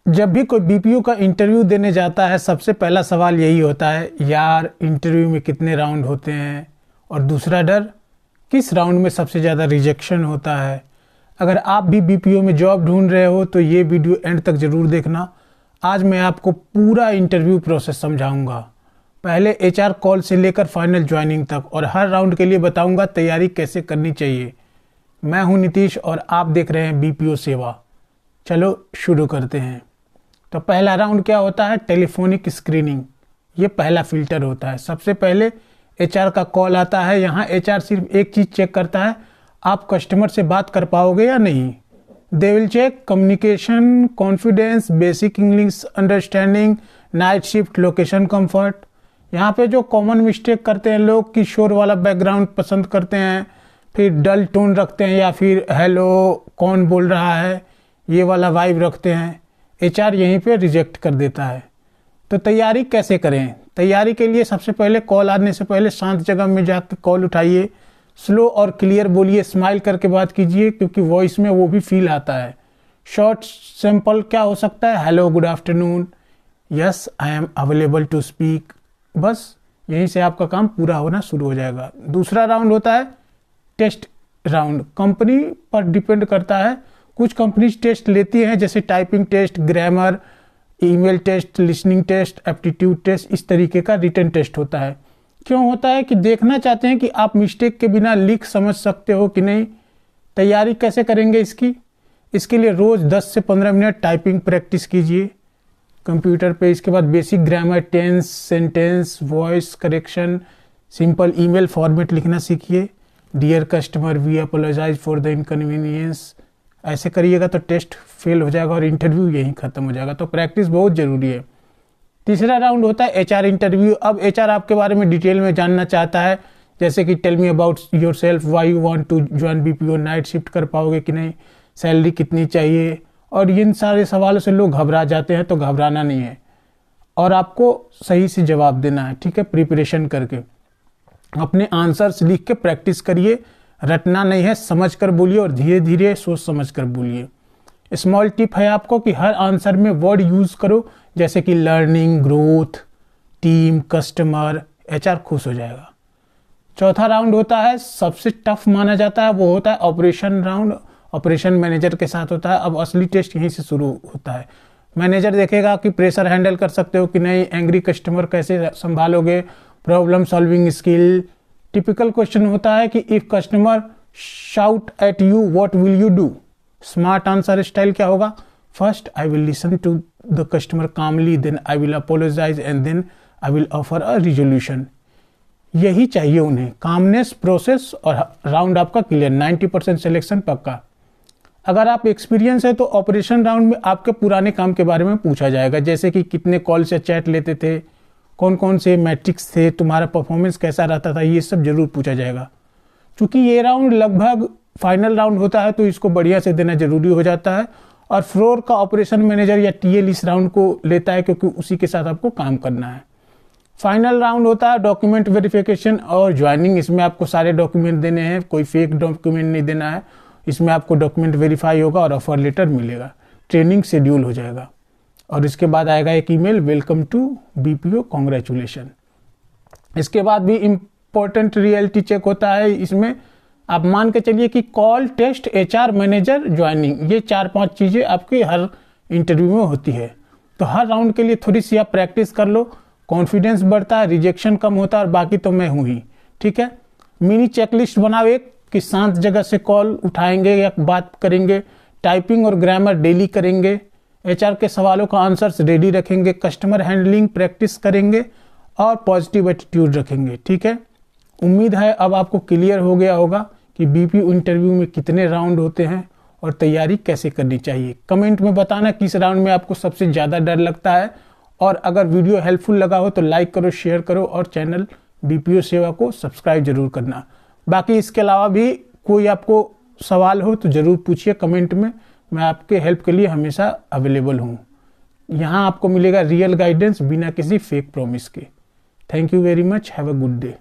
जब भी कोई बीपीओ का इंटरव्यू देने जाता है, सबसे पहला सवाल यही होता है, यार इंटरव्यू में कितने राउंड होते हैं, और दूसरा डर, किस राउंड में सबसे ज़्यादा रिजेक्शन होता है। अगर आप भी बीपीओ में जॉब ढूंढ रहे हो तो ये वीडियो एंड तक ज़रूर देखना। आज मैं आपको पूरा इंटरव्यू प्रोसेस समझाऊंगा, पहले एचआर कॉल से लेकर फाइनल ज्वाइनिंग तक, और हर राउंड के लिए बताऊंगा तैयारी कैसे करनी चाहिए। मैं हूं नीतीश और आप देख रहे हैं बीपीओ सेवा। चलो शुरू करते हैं। तो पहला राउंड क्या होता है? Telephonic screening. ये पहला फिल्टर होता है। सबसे पहले एचआर का कॉल आता है। यहाँ एचआर सिर्फ एक चीज़ चेक करता है, आप कस्टमर से बात कर पाओगे या नहीं। They will check communication, confidence, basic English understanding, night shift, location comfort. यहाँ पे जो कॉमन मिस्टेक करते हैं लोग कि शोर वाला बैकग्राउंड पसंद करते हैं, फिर डल टोन रखते हैं, या फिर हेलो कौन बोल रहा है, ये वाला वाइब रखते हैं। एचआर यहीं पे रिजेक्ट कर देता है। तो तैयारी कैसे करें? तैयारी के लिए सबसे पहले कॉल आने से पहले शांत जगह में जाकर कॉल उठाइए, स्लो और क्लियर बोलिए, स्माइल करके बात कीजिए, क्योंकि वॉइस में वो भी फील आता है। शॉर्ट सिंपल क्या हो सकता है? Hello, good afternoon, yes I am available to speak. बस यहीं से आपका काम पूरा होना शुरू हो जाएगा। दूसरा राउंड होता है टेस्ट राउंड। कंपनी पर डिपेंड करता है, कुछ कंपनीज टेस्ट लेती हैं, जैसे typing test, grammar, email test, listening test, aptitude test. इस तरीके का रिटन टेस्ट होता है। क्यों होता है? कि देखना चाहते हैं कि आप मिस्टेक के बिना लिख समझ सकते हो कि नहीं। तैयारी कैसे करेंगे इसकी? इसके लिए रोज़ 10 से 15 मिनट टाइपिंग प्रैक्टिस कीजिए कंप्यूटर पे। इसके बाद basic grammar, tense, sentence, voice correction, simple email format लिखना सीखिए। Dear customer, we apologise for the inconvenience. ऐसे करिएगा तो टेस्ट फेल हो जाएगा और इंटरव्यू यहीं खत्म हो जाएगा। तो प्रैक्टिस बहुत ज़रूरी है। तीसरा राउंड होता है एचआर इंटरव्यू। अब एचआर आपके बारे में डिटेल में जानना चाहता है, जैसे कि tell me about yourself, why you want to join BPO, night shift कर पाओगे कि नहीं, सैलरी कितनी चाहिए। और इन सारे सवालों से लोग घबरा जाते हैं, तो घबराना नहीं है और आपको सही से जवाब देना है। ठीक है, प्रिपरेशन करके अपने आंसर्स लिख के प्रैक्टिस करिए। रटना नहीं है, समझ कर बोलिए और धीरे धीरे सोच समझ कर बोलिए। स्मॉल टिप है आपको कि हर आंसर में वर्ड यूज करो, जैसे कि learning, growth, team, customer. HR खुश हो जाएगा। चौथा राउंड होता है, सबसे टफ माना जाता है, वो होता है ऑपरेशन राउंड। ऑपरेशन मैनेजर के साथ होता है। अब असली टेस्ट यहीं से शुरू होता है। मैनेजर देखेगा कि प्रेशर हैंडल कर सकते हो कि नहीं, एंग्री कस्टमर कैसे संभालोगे, problem solving skill. Typical question होता है कि if customer shout at you what will you do. Smart answer style क्या होगा? First I will listen to the customer calmly, then I will apologize and then I will offer a resolution. यही चाहिए उन्हें, calmness, process, और round आपका clear. 90% selection पक्का। अगर आप एक्सपीरियंस है तो ऑपरेशन राउंड में आपके पुराने काम के बारे में पूछा जाएगा, जैसे कि कितने कॉल से चैट लेते थे, कौन कौन से मैट्रिक्स थे, तुम्हारा परफॉर्मेंस कैसा रहता था, ये सब जरूर पूछा जाएगा। क्योंकि ये राउंड लगभग फाइनल राउंड होता है, तो इसको बढ़िया से देना जरूरी हो जाता है। और फ्लोर का ऑपरेशन मैनेजर या टीएल इस राउंड को लेता है, क्योंकि उसी के साथ आपको काम करना है। फाइनल राउंड होता है डॉक्यूमेंट वेरिफिकेशन और ज्वाइनिंग। इसमें आपको सारे डॉक्यूमेंट देने हैं, कोई फेक डॉक्यूमेंट नहीं देना है। इसमें आपको डॉक्यूमेंट वेरीफाई होगा और ऑफर लेटर मिलेगा। ट्रेनिंग शेड्यूल हो जाएगा और इसके बाद आएगा एक email, welcome to BPO, congratulation. इसके बाद भी इम्पोर्टेंट रियलिटी चेक होता है। इसमें आप मान के चलिए कि call, test, HR, manager, joining, ये 4-5 चीज़ें आपके हर इंटरव्यू में होती है। तो हर राउंड के लिए थोड़ी सी आप प्रैक्टिस कर लो, कॉन्फिडेंस बढ़ता है, रिजेक्शन कम होता है। और बाकी तो मैं हूँ ही। ठीक है, मिनी चेकलिस्ट बनाओ एक, कि शांत जगह से कॉल उठाएंगे या बात करेंगे, टाइपिंग और ग्रामर डेली करेंगे, एचआर के सवालों का आंसर्स रेडी रखेंगे, कस्टमर हैंडलिंग प्रैक्टिस करेंगे और पॉजिटिव एटीट्यूड रखेंगे। ठीक है, उम्मीद है अब आपको क्लियर हो गया होगा कि बीपीओ इंटरव्यू में कितने राउंड होते हैं और तैयारी कैसे करनी चाहिए। कमेंट में बताना किस राउंड में आपको सबसे ज़्यादा डर लगता है। और अगर वीडियो हेल्पफुल लगा हो तो लाइक करो, शेयर करो और चैनल बीपीओ सेवा को सब्सक्राइब जरूर करना। बाकी इसके अलावा भी कोई आपको सवाल हो तो ज़रूर पूछिए कमेंट में। मैं आपके हेल्प के लिए हमेशा अवेलेबल हूँ। यहाँ आपको मिलेगा रियल गाइडेंस बिना किसी फेक प्रॉमिस के। Thank you very much, have a good day.